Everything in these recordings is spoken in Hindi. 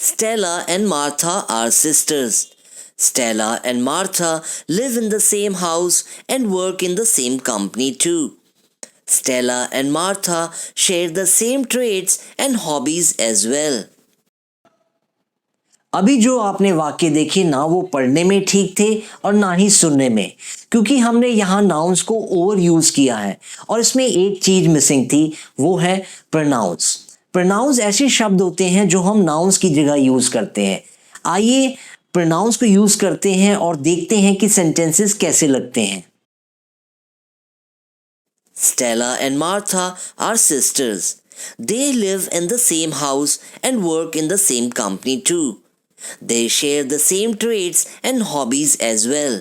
Stella and Martha are sisters. Stella and Martha live in the same house and work in the same company too. Stella and Martha share the same traits and hobbies as well. अभी जो आपने वाक्य देखे ना वो पढ़ने में ठीक थे और ना ही सुनने में, क्योंकि हमने यहाँ नाउन्स को ओवर यूज किया है और इसमें एक चीज मिसिंग थी, वो है प्रोनाउंस। प्रोनाउंस ऐसे शब्द होते हैं जो हम नाउन्स की जगह यूज करते हैं। आइए प्रोनाउंस को यूज करते हैं और देखते हैं कि सेंटेंसेस कैसे लगते हैं। Stella and Martha are sisters. They live in the same house and work in the same company too. They share the same traits and hobbies as well.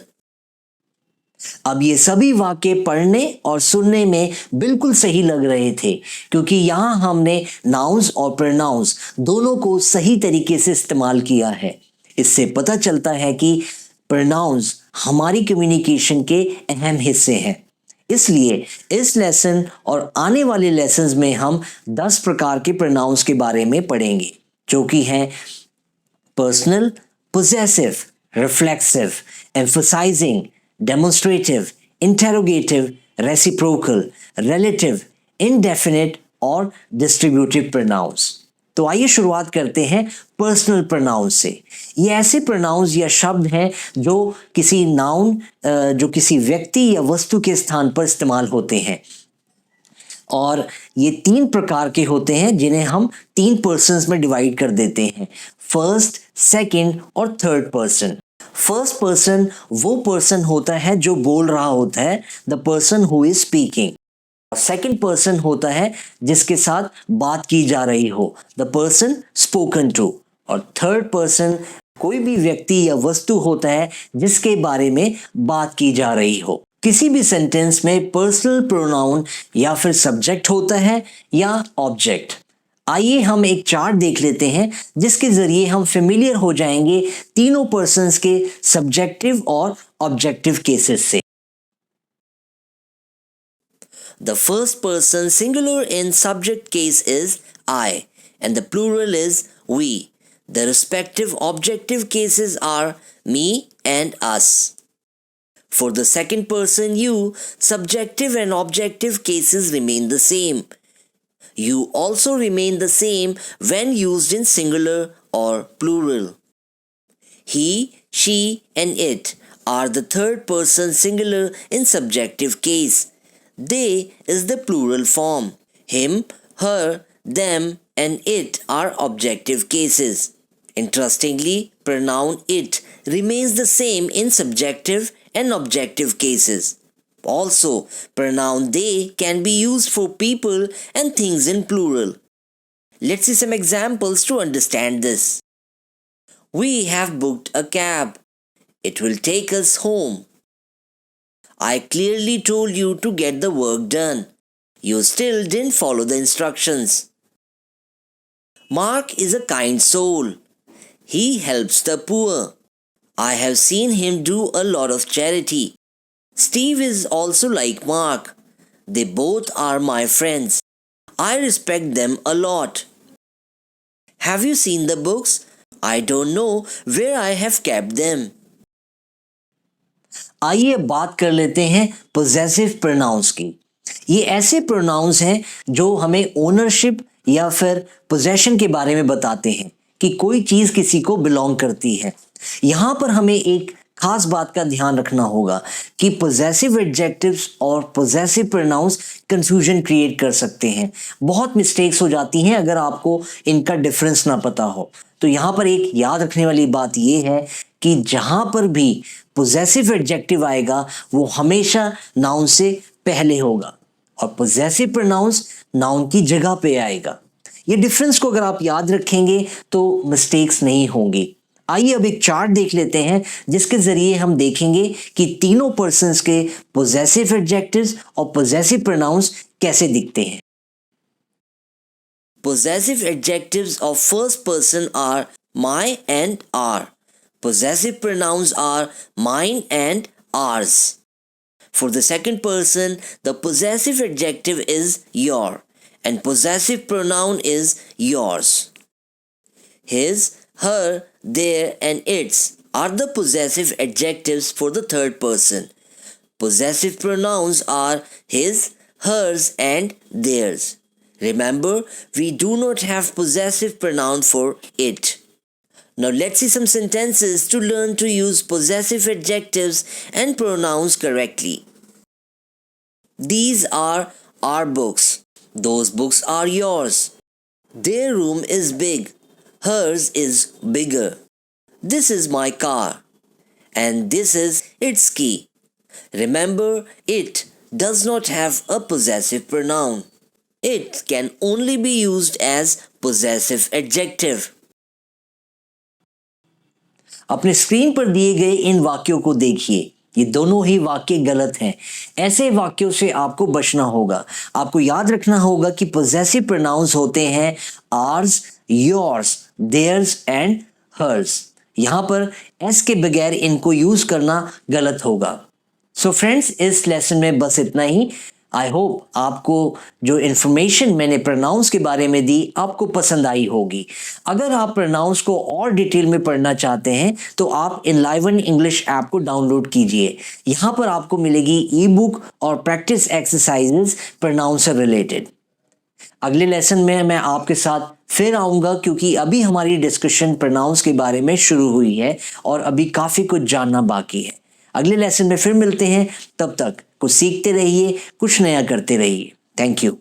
अब ये सभी वाक्य पढ़ने और सुनने में बिल्कुल सही लग रहे थे, क्योंकि यहाँ हमने नाउन्स और प्रोनाउंस दोनों को सही तरीके से इस्तेमाल किया है। इससे पता चलता है कि प्रोनाउंस हमारी कम्युनिकेशन के अहम हिस्से हैं। इसलिए इस लेसन और आने वाले लेसन्स में हम 10 प्रकार के प्रोनाउंस के बारे में पढ़ेंगे, जो कि हैं personal, possessive, reflexive, emphasising, demonstrative, interrogative, reciprocal, relative, indefinite और डिस्ट्रीब्यूटिव प्रोनाउंस। तो आइए शुरुआत करते हैं पर्सनल प्रोनाउंस से। ये ऐसे प्रोनाउंस या शब्द हैं जो किसी नाउन जो किसी व्यक्ति या वस्तु के स्थान पर इस्तेमाल होते हैं, और ये 3 प्रकार के होते हैं जिन्हें हम 3 पर्सन्स में डिवाइड कर देते हैं, फर्स्ट, सेकंड और थर्ड पर्सन। फर्स्ट पर्सन वो पर्सन होता है जो बोल रहा होता है, the person who is speaking. Second person होता है जिसके साथ बात की जा रही हो, द पर्सन स्पोकन टू। और थर्ड पर्सन कोई भी व्यक्ति या वस्तु होता है जिसके बारे में बात की जा रही हो। किसी भी सेंटेंस में पर्सनल प्रोनाउन या फिर सब्जेक्ट होता है या ऑब्जेक्ट। आइए हम एक चार्ट देख लेते हैं जिसके जरिए हम फेमिलियर हो जाएंगे तीनों पर्सन्स के सब्जेक्टिव और ऑब्जेक्टिव केसेस से। The first person singular in subject case is I and the plural is we. The respective objective cases are me and us. For the second person you, subjective and objective cases remain the same. You also remain the same when used in singular or plural. He, she and it are the third person singular in subjective case. They is the plural form. Him, her, them and it are objective cases. Interestingly, pronoun it remains the same in subjective and objective cases. Also, pronoun they can be used for people and things in plural. Let's see some examples to understand this. We have booked a cab. It will take us home. I clearly told you to get the work done. You still didn't follow the instructions. Mark is a kind soul. He helps the poor. I have seen him do a lot of charity. Steve is also like Mark. They both are my friends. I respect them a lot. Have you seen the books? I don't know where I have kept them. आइए बात कर लेते हैं पोजेसिव प्रोनाउंस की। ये ऐसे प्रोनाउंस हैं जो हमें ओनरशिप या फिर पोजेशन के बारे में बताते हैं कि कोई चीज किसी को बिलोंग करती है। यहाँ पर हमें एक खास बात का ध्यान रखना होगा कि पोजेसिव एडजेक्टिव्स और पोजेसिव प्रोनाउंस कंफ्यूजन क्रिएट कर सकते हैं। बहुत मिस्टेक्स हो जाती हैं अगर आपको इनका डिफरेंस ना पता हो। तो यहाँ पर एक याद रखने वाली बात यह है कि जहां पर भी पोजेसिव एडजेक्टिव आएगा वो हमेशा नाउन से पहले होगा और पोजेसिव प्रोनाउंस नाउन की जगह पे आएगा। ये डिफरेंस को अगर आप याद रखेंगे तो मिस्टेक्स नहीं होंगी। आइए अब एक चार्ट देख लेते हैं जिसके जरिए हम देखेंगे कि तीनों पर्सन्स के पोजेसिव एडजेक्टिव्स और पोजेसिव प्रोनाउंस कैसे दिखते हैं। Possessive adjectives of first person are my and our. Possessive pronouns are mine and ours. For the second person, the possessive adjective is your and possessive pronoun is yours. His, her, their, and its are the possessive adjectives for the third person. Possessive pronouns are his, hers, and theirs. Remember, we do not have possessive pronoun for it. Now let's see some sentences to learn to use possessive adjectives and pronouns correctly. These are our books. Those books are yours. Their room is big. Hers is bigger. This is my car. And this is its key. Remember, it does not have a possessive pronoun. It can only be used as possessive adjective. अपने स्क्रीन पर दिए गए इन वाक्यों को देखिए। ये दोनों ही वाक्य गलत हैं। ऐसे वाक्यों से आपको बचना होगा। आपको याद रखना होगा कि पोजेसिव प्रोनाउंस होते हैं ours, yours, theirs and hers. यहाँ पर एस के बगैर इनको यूज करना गलत होगा। सो फ्रेंड्स, इस लेसन में बस इतना ही। आई होप आपको जो इन्फॉर्मेशन मैंने प्रोनाउंस के बारे में दी आपको पसंद आई होगी। अगर आप प्रोनाउंस को और डिटेल में पढ़ना चाहते हैं तो आप इनलाइवन इंग्लिश ऐप को डाउनलोड कीजिए। यहाँ पर आपको मिलेगी ई बुक और प्रैक्टिस एक्सरसाइजेस प्रोनाउंस से रिलेटेड। अगले लेसन में मैं आपके साथ फिर आऊँगा क्योंकि अभी हमारी डिस्कशन प्रोनाउंस के बारे में शुरू हुई है और अभी काफ़ी कुछ जानना बाकी है। अगले लेसन में फिर मिलते हैं। तब तक कुछ सीखते रहिए, कुछ नया करते रहिए। Thank you.